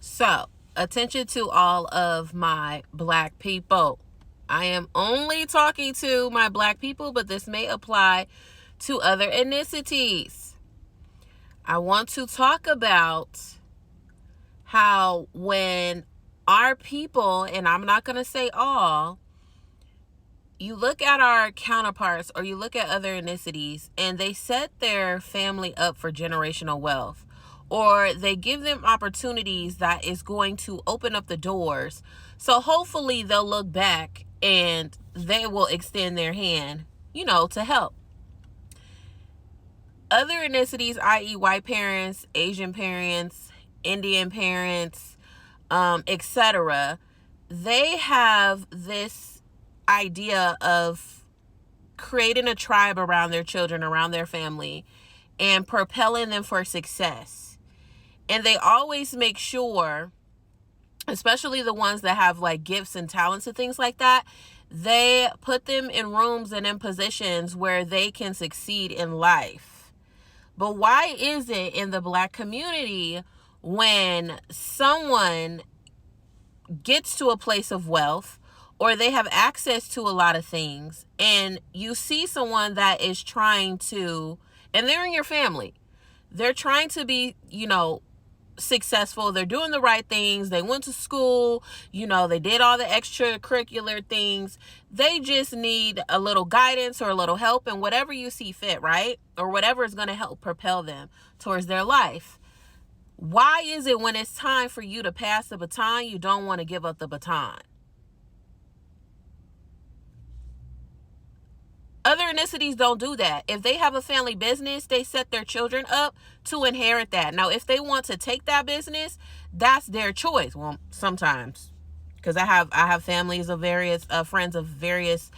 So, attention to all of my black people. I am only talking to my black people, but this may apply to other ethnicities. I want to talk about how when our people, and I'm not going to say all, you look at our counterparts or you look at other ethnicities and they set their family up for generational wealth, or they give them opportunities that is going to open up the doors. So hopefully they'll look back and they will extend their hand, to help. Other ethnicities, i.e. white parents, Asian parents, Indian parents, etc., they have this idea of creating a tribe around their children, around their family, and propelling them for success. And they always make sure, especially the ones that have like gifts and talents and things like that, they put them in rooms and in positions where they can succeed in life. But why is it in the black community when someone gets to a place of wealth or they have access to a lot of things and you see someone that is trying to, and they're in your family, they're trying to be, successful, they're doing the right things, they went to school, they did all the extracurricular things, they just need a little guidance or a little help and whatever you see fit, right? Or whatever is going to help propel them towards their life. Why is it when it's time for you to pass the baton, you don't want to give up the baton? Other ethnicities don't do that. If they have a family business, they set their children up to inherit that. Now, if they want to take that business, that's their choice. Well, sometimes, because I have families of various friends of various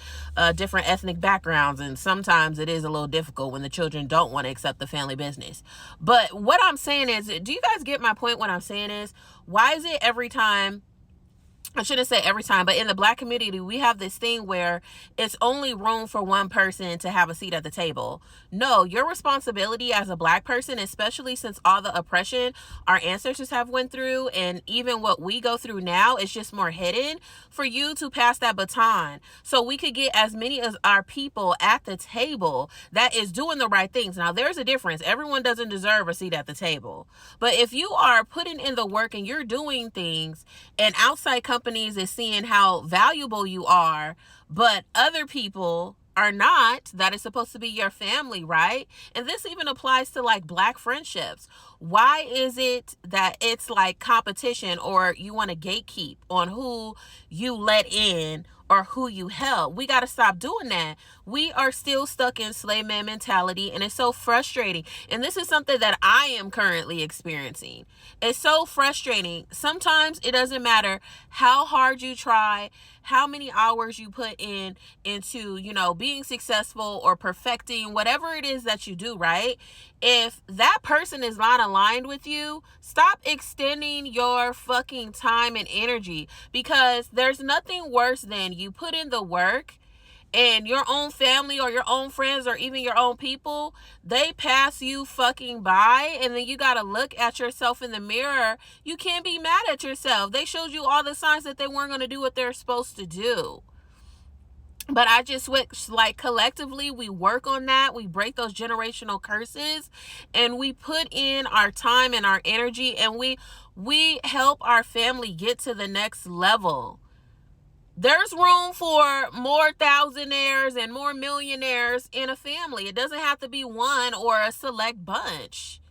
different ethnic backgrounds, and sometimes it is a little difficult when the children don't want to accept the family business. But what I'm saying is, do you guys get my point? What I'm saying is, why is it every time, I shouldn't say every time, but in the black community, we have this thing where it's only room for one person to have a seat at the table. No, your responsibility as a black person, especially since all the oppression our ancestors have went through and even what we go through now is just more hidden, for you to pass that baton so we could get as many as our people at the table that is doing the right things. Now, there's a difference. Everyone doesn't deserve a seat at the table. But if you are putting in the work and you're doing things and outside companies is seeing how valuable you are, but other people are not, that is supposed to be your family, right? And this even applies to like black friendships. Why is it that it's like competition, or you want to gatekeep on who you let in or who you help? We got to stop doing that. We are still stuck in slave man mentality, and it's so frustrating. And this is something that I am currently experiencing. It's so frustrating. Sometimes it doesn't matter how hard you try, how many hours you put into, being successful or perfecting whatever it is that you do, right? If that person is not aligned with you, stop extending your fucking time and energy, because there's nothing worse than you put in the work and your own family or your own friends or even your own people, they pass you fucking by, and then you gotta look at yourself in the mirror. You can't be mad at yourself. They showed you all the signs that they weren't going to do what they're supposed to do. But I just wish, like, collectively we work on that. We break those generational curses and we put in our time and our energy, and we help our family get to the next level. There's room for more thousandaires and more millionaires in a family. It doesn't have to be one or a select bunch.